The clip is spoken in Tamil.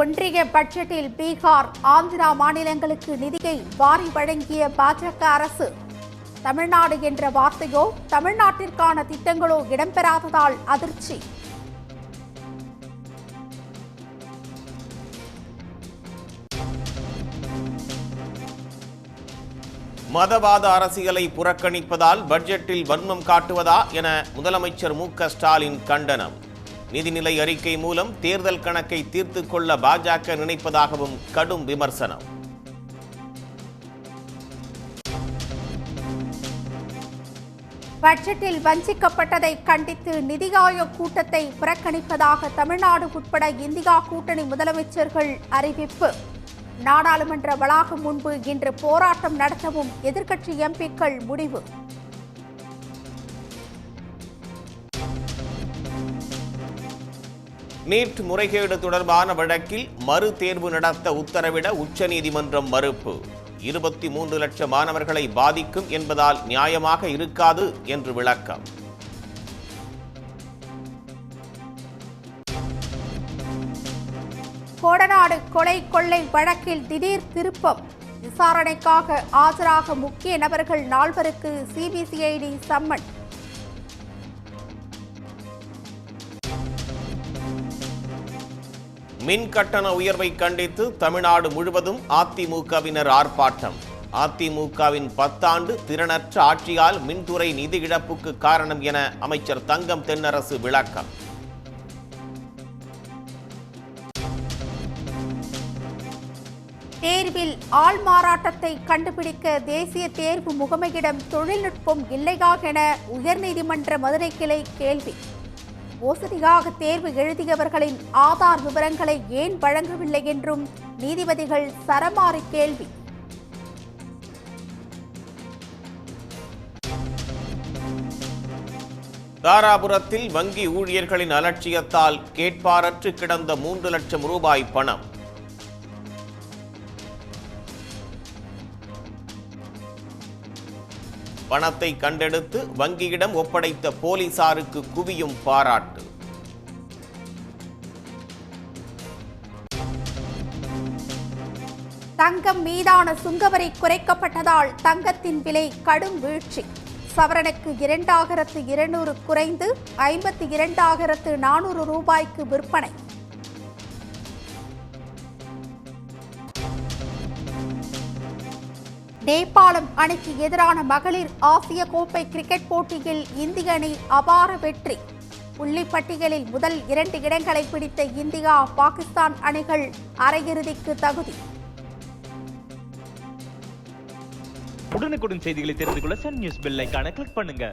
ஒன்றிய பட்ஜெட்டில் பீகார், ஆந்திரா மாநிலங்களுக்கு நிதியை வாரி வழங்கிய பாஜக அரசு. தமிழ்நாடு என்ற வார்த்தையோ தமிழ்நாட்டிற்கான திட்டங்களோ இடம்பெறாததால் அதிர்ச்சி. மதவாத அரசியலை புறக்கணிப்பதால் பட்ஜெட்டில் வன்மம் காட்டுவதா என முதலமைச்சர் மு.க. ஸ்டாலின் கண்டனம். நிதிநிலை அறிக்கை மூலம் தேர்தல் கணக்கை தீர்த்துக் கொள்ள பாஜக நினைப்பதாகவும் கடும் விமர்சனம். பட்ஜெட்டில் வஞ்சிக்கப்பட்டதை கண்டித்து நிதி ஆயோக் கூட்டத்தை புறக்கணிப்பதாக தமிழ்நாடு உட்பட இந்தியா கூட்டணி முதலமைச்சர்கள் அறிவிப்பு. நாடாளுமன்ற வளாகம் முன்பு இன்று போராட்டம் நடத்தவும் எதிர்க்கட்சி எம்பிக்கள் முடிவு. நீட் முறைகேடு தொடர்பான வழக்கில் மறு தேர்வு நடத்த உத்தரவிட உச்சநீதிமன்றம் மறுப்பு. 23 லட்சம் மாணவர்களை பாதிக்கும் என்பதால் நியாயமாக இருக்காது என்று விளக்கம். கோடநாடு கொலை கொள்ளை வழக்கில் திடீர் திருப்பம். விசாரணைக்காக ஆஜராக முக்கிய நபர்கள் 4 சிபிசிஐடி சம்மன். மின் கட்டண உயர்வை கண்டித்து தமிழ்நாடு முழுவதும் அதிமுகவினர் ஆர்ப்பாட்டம். அதிமுகவின் 10 ஆண்டு திறனற்ற ஆட்சியால் மின்துறை நிதி இழப்புக்கு காரணம் என அமைச்சர் தங்கம் தென்னரசு விளக்கம். தேர்வில் ஆள் மாறாட்டத்தை கண்டுபிடிக்க தேசிய தேர்வு முகமையிடம் தொழில்நுட்பம் இல்லையா என உயர்நீதிமன்ற மதுரை கிளை கேள்வி. மோசடியாக தேர்வு எழுதியவர்களின் ஆதார் விவரங்களை ஏன் வழங்கவில்லை என்றும் நீதிபதிகள் சரமாரி கேள்வி. தாராபுரத்தில் வங்கி ஊழியர்களின் அலட்சியத்தால் கேட்பாரற்று கிடந்த 3 லட்சம் ரூபாய் பணம். பணத்தை கண்டெடுத்து வங்கியிடம் ஒப்படைத்த போலீசாருக்கு குவியும் பாராட்டு. தங்கம் மீதான சுங்கவரி குறைக்கப்பட்டதால் தங்கத்தின் விலை கடும் வீழ்ச்சி. சவரனுக்கு 2200 குறைந்து 52,400 ரூபாய்க்கு விற்பனை. நேபாளம் அணிக்கு எதிரான மகளிர் ஆசிய கோப்பை கிரிக்கெட் போட்டியில் இந்திய அணி அபார வெற்றி. புள்ளிப்பட்டியலில் முதல் 2 இடங்களை பிடித்த இந்தியா, பாகிஸ்தான் அணிகள் அரையிறுதிக்கு தகுதி. உடனுக்குடன் செய்திகளை தெரிந்து கொள்ள சன் நியூஸ் பெல் ஐகானை கிளிக் பண்ணுங்க.